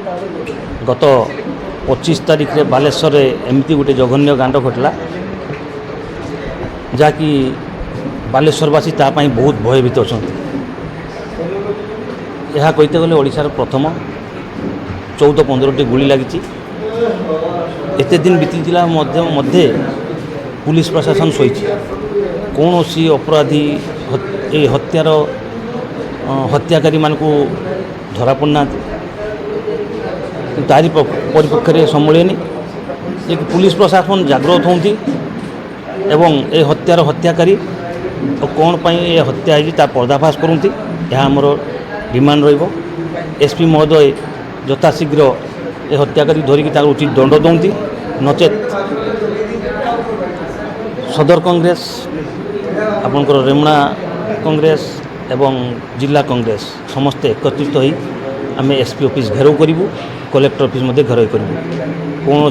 गत 25 तारिख रे बालेश्वर एमती गोटे जघन्य कांड घटला जहाँकि बालेश्वरवासी तापाई बहुत भयभीत अच्छा यह कहते गले ओडिशार प्रथम 14-15 गुली लगी एते दिन बीतीला मध्य पुलिस प्रशासन शोची कौन सी अपराधी हत्यार हत्याकारी मान को धरा पड़ना तारी परिपक्ष में सम्मिलनी जे पुलिस प्रशासन जागृत होती एवं ए हत्यार हत्याकारी और कौन पाई ये हत्या है पर्दाफाश करती यह आमर डिमांड एसपी महोदय यथाशीघ्र ये हत्याकारी धरिकी उचित दंड दौंती नचेत सदर कांग्रेस आपंकर रेमुणा कांग्रेस एवं जिला कांग्रेस समस्ते एकत्रित होई आमे एसपी ऑफिस घेराव करूँ कलेक्टर ऑफिस मध्य घेराव करूँ कौन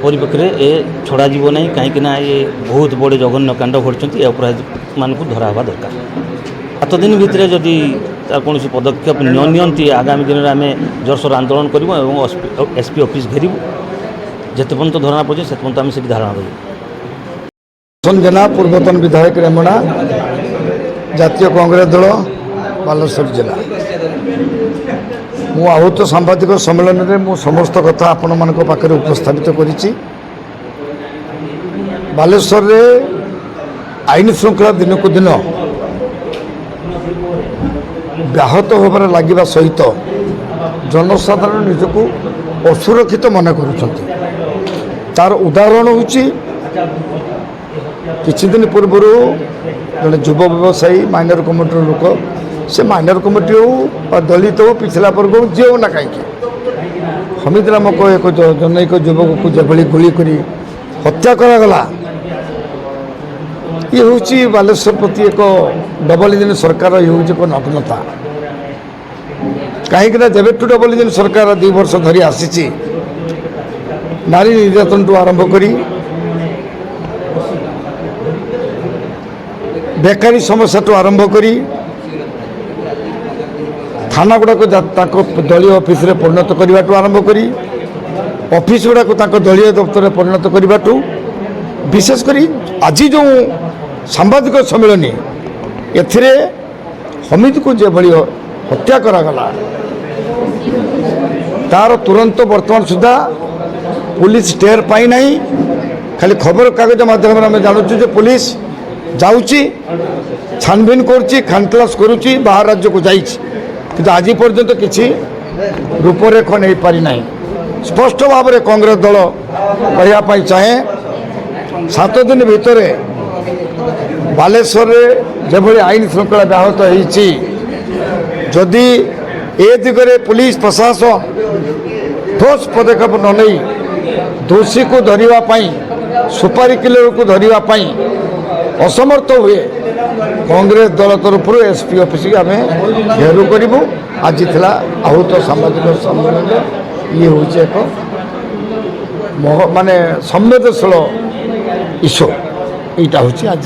परिप्रेक्षी में ये छड़ा जीव ना कहीं ये बहुत बड़े जघन्य कांड घटी अपराधी मान को धरा हवा दरकार 7 दिन भितर जदि कौन पदक्षेप नि आगामी दिन में आम जोरसोर आंदोलन करूँ और एसपी ऑफिस घेरू जिते पर्यंत धरना पड़े से पर्यंत आम से धारणा करूँ। जेना पूर्वतन विधायक रेमुणा जातीय कांग्रेस दल बालेश्वर जिला मु आहूत सांबादिक सम्मेलन में मु समस्त कथा आपण मान पाखे उपस्थापित करिछि। बालेश्वर रे आईन श्रृंखला दिन को दिन व्याहत होबार लगे सहित जनसाधारण निजको असुरक्षित मन करुछंती तार उदाहरण होछि किछि दिन पूर्व जड़े युव व्यवसायी माइनर कमिटी लोक से माइनर कमिटी हो दलित हो पिछला वर्ग हो जे हो ना कहीं हमिद नामक एक जनैक युवक को जभली गुली करी हत्या करागला ये हूँ बालेश्वर प्रति एक डबल इंजिन सरकार ये हूँ एक नग्नता कहीं जब डबल इंजिन सरकार 2 वर्ष धरी आसी नारी निर्यातन टू आरंभ करी बेकारी समस्या टू आरंभ करी थाना गुड़ाक दलीय ऑफिस रे परिणत करने आरंभ करी ऑफिस गुड़ाक दलीय दफ्तर में परिणत करने विशेषकर आज जो सांबादिक सम्मेलन एथिरे हमिद को जो भली हत्या करागला तार तुरंत वर्तमान सुधा पुलिस टेर पाई नहीं खाली खबर कागज माध्यम आम जानूँ जो पुलिस जाऊँची छानबीन करुच्ची खानतलास करुच्ची बाहर राज्य को जाइए कि आज पर्यंत किसी रूपरेख नहीं पारि ना स्पष्ट भाव में कांग्रेस दल कहवाई चाहे 7 दिन भितर बालेश्वर जो आईन श्रृंखला व्याहत होती जदि ए दिगरे पुलिस प्रशासन ठोस पदक्षेप न नहीं दोषी को धरवाई सुपारी किलर को धरवाई असमर्थ हुए कांग्रेस दल तरफ एसपी ऑफिस आम घेरू करूँ आज थिला आहूत सांबादिक सम्मेलन ये हूँ एक माने संवेदनशील इश्यू यहाँ हूँ आज